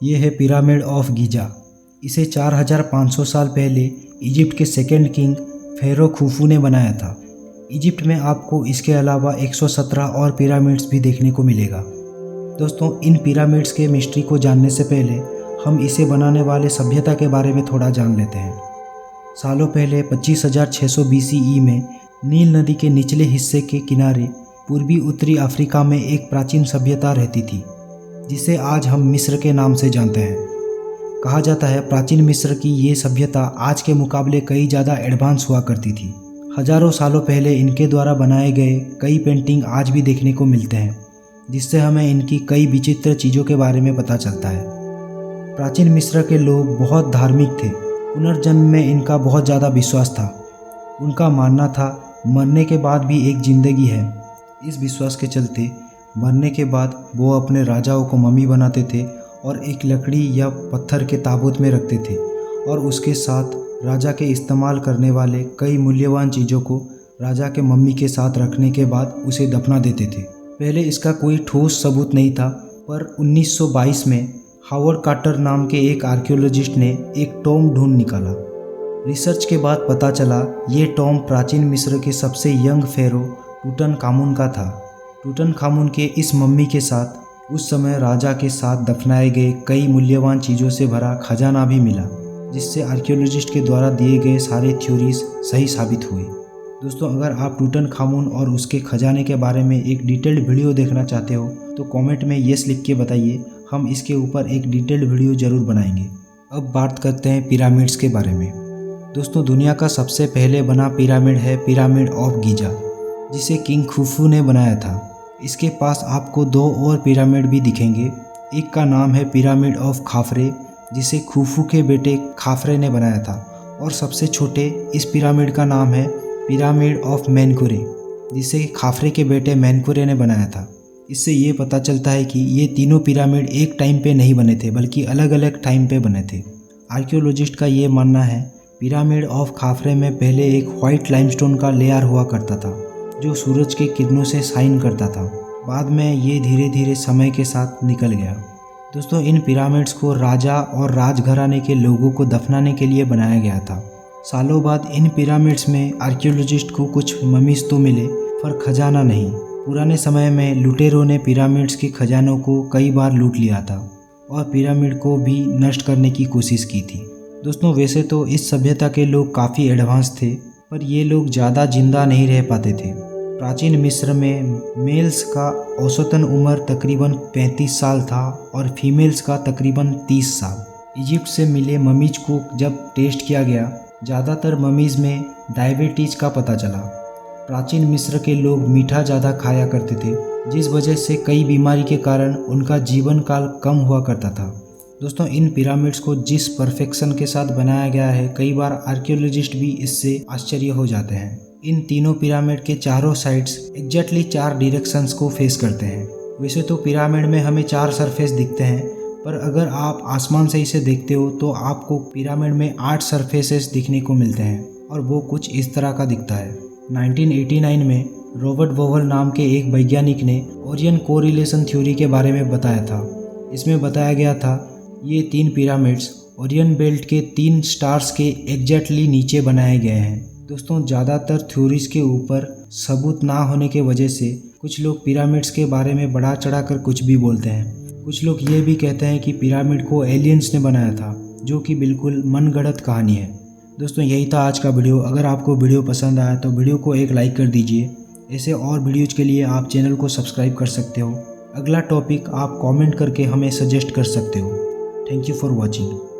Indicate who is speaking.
Speaker 1: ये है pyramid of Giza. इसे 4500 साल पहले इजिप्ट के सेकंड किंग फेरो खुफू ने बनाया था। इजिप्ट में आपको इसके अलावा 117 और पिरामिड्स भी देखने को मिलेगा। दोस्तों, इन पिरामिड्स के मिस्ट्री को जानने से पहले हम इसे बनाने वाले सभ्यता के बारे में थोड़ा जान लेते हैं। सालों पहले 25,600 BCE में नील नदी के निचले हिस्से के किनारे पूर्वी उत्तरी अफ्रीका में एक प्राचीन सभ्यता रहती थी, जिसे आज हम मिस्र के नाम से जानते हैं। कहा जाता है प्राचीन मिस्र की ये सभ्यता आज के मुकाबले कई ज़्यादा एडवांस हुआ करती थी। हजारों सालों पहले इनके द्वारा बनाए गए कई पेंटिंग आज भी देखने को मिलते हैं, जिससे हमें इनकी कई विचित्र चीज़ों के बारे में पता चलता है। प्राचीन मिस्र के लोग बहुत धार्मिक थे। पुनर्जन्म में इनका बहुत ज़्यादा विश्वास था। उनका मानना था मरने के बाद भी एक ज़िंदगी है। इस विश्वास के चलते मरने के बाद वो अपने राजाओं को मम्मी बनाते थे और एक लकड़ी या पत्थर के ताबूत में रखते थे और उसके साथ राजा के इस्तेमाल करने वाले कई मूल्यवान चीज़ों को राजा के मम्मी के साथ रखने के बाद उसे दफना देते थे। पहले इसका कोई ठोस सबूत नहीं था, पर 1922 में हावर्ड कार्टर नाम के एक आर्कियोलॉजिस्ट ने एक टॉम ढूंढ निकाला। रिसर्च के बाद पता चला ये टॉम प्राचीन मिस्र के सबसे यंग फेरो टूटनखामुन का था। टूटनखामुन के इस मम्मी के साथ उस समय राजा के साथ दफनाए गए कई मूल्यवान चीज़ों से भरा खजाना भी मिला, जिससे आर्कियोलॉजिस्ट के द्वारा दिए गए सारे थ्योरीज सही साबित हुए। दोस्तों, अगर आप टूटनखामुन और उसके खजाने के बारे में एक डिटेल्ड वीडियो देखना चाहते हो तो कमेंट में येस लिख के बताइए, हम इसके ऊपर एक डिटेल्ड वीडियो ज़रूर बनाएंगे। अब बात करते हैं पिरामिड्स के बारे में। दोस्तों, दुनिया का सबसे पहले बना पिरामिड है पिरामिड ऑफ गीजा, जिसे किंग खुफू ने बनाया था। इसके पास आपको दो और पिरामिड भी दिखेंगे। एक का नाम है पिरामिड ऑफ खाफरे, जिसे खुफू के बेटे खाफरे ने बनाया था, और सबसे छोटे इस पिरामिड का नाम है पिरामिड ऑफ मेनकुरे, जिसे खाफरे के बेटे मेनकुरे ने बनाया था। इससे ये पता चलता है कि ये तीनों पिरामिड एक टाइम पे नहीं बने थे, बल्कि अलग अलग टाइम पे बने थे। आर्कियोलॉजिस्ट का ये मानना है पिरामिड ऑफ खाफरे में पहले एक वाइट लाइमस्टोन का लेयर हुआ करता था, जो सूरज के किरणों से शाइन करता था। बाद में ये धीरे धीरे समय के साथ निकल गया। दोस्तों, इन पिरामिड्स को राजा और राजघराने के लोगों को दफनाने के लिए बनाया गया था। सालों बाद इन पिरामिड्स में आर्कियोलॉजिस्ट को कुछ ममीज तो मिले, पर खजाना नहीं। पुराने समय में लुटेरों ने पिरामिड्स के खजानों को कई बार लूट लिया था और पिरामिड को भी नष्ट करने की कोशिश की थी। दोस्तों, वैसे तो इस सभ्यता के लोग काफ़ी एडवांस थे, पर ये लोग ज़्यादा जिंदा नहीं रह पाते थे। प्राचीन मिस्र में मेल्स का औसतन उम्र तकरीबन 35 साल था और फीमेल्स का तकरीबन 30 साल। इजिप्ट से मिले ममीज को जब टेस्ट किया गया, ज़्यादातर ममीज में डायबिटीज़ का पता चला। प्राचीन मिस्र के लोग मीठा ज़्यादा खाया करते थे, जिस वजह से कई बीमारी के कारण उनका जीवन काल कम हुआ करता था। दोस्तों, इन पिरामिड्स को जिस परफेक्शन के साथ बनाया गया है, कई बार आर्कियोलॉजिस्ट भी इससे आश्चर्य हो जाते हैं। इन तीनों पिरामिड के चारों साइड्स एग्जैक्टली 4 डायरेक्शंस को फेस करते हैं। वैसे तो पिरामिड में हमें 4 सरफेस दिखते हैं, पर अगर आप आसमान से इसे देखते हो तो आपको पिरामिड में 8 सरफेसेस दिखने को मिलते हैं, और वो कुछ इस तरह का दिखता है। 1989 में रॉबर्ट वोवल नाम के एक वैज्ञानिक ने ओरियन कोरिलेशन थ्योरी के बारे में बताया था। इसमें बताया गया था ये 3 पिरामिड्स ओरियन बेल्ट के 3 स्टार्स के एग्जैक्टली नीचे बनाए गए हैं। दोस्तों, ज़्यादातर थ्योरीज के ऊपर सबूत ना होने के वजह से कुछ लोग पिरामिड्स के बारे में बढ़ा चढ़ा कर कुछ भी बोलते हैं। कुछ लोग ये भी कहते हैं कि पिरामिड को एलियंस ने बनाया था, जो कि बिल्कुल मनगढ़ंत कहानी है। दोस्तों, यही था आज का वीडियो। अगर आपको वीडियो पसंद आया तो वीडियो को एक लाइक कर दीजिए। ऐसे और वीडियोज़ के लिए आप चैनल को सब्सक्राइब कर सकते हो। अगला टॉपिक आप कमेंट करके हमें सजेस्ट कर सकते हो। Thank you for watching.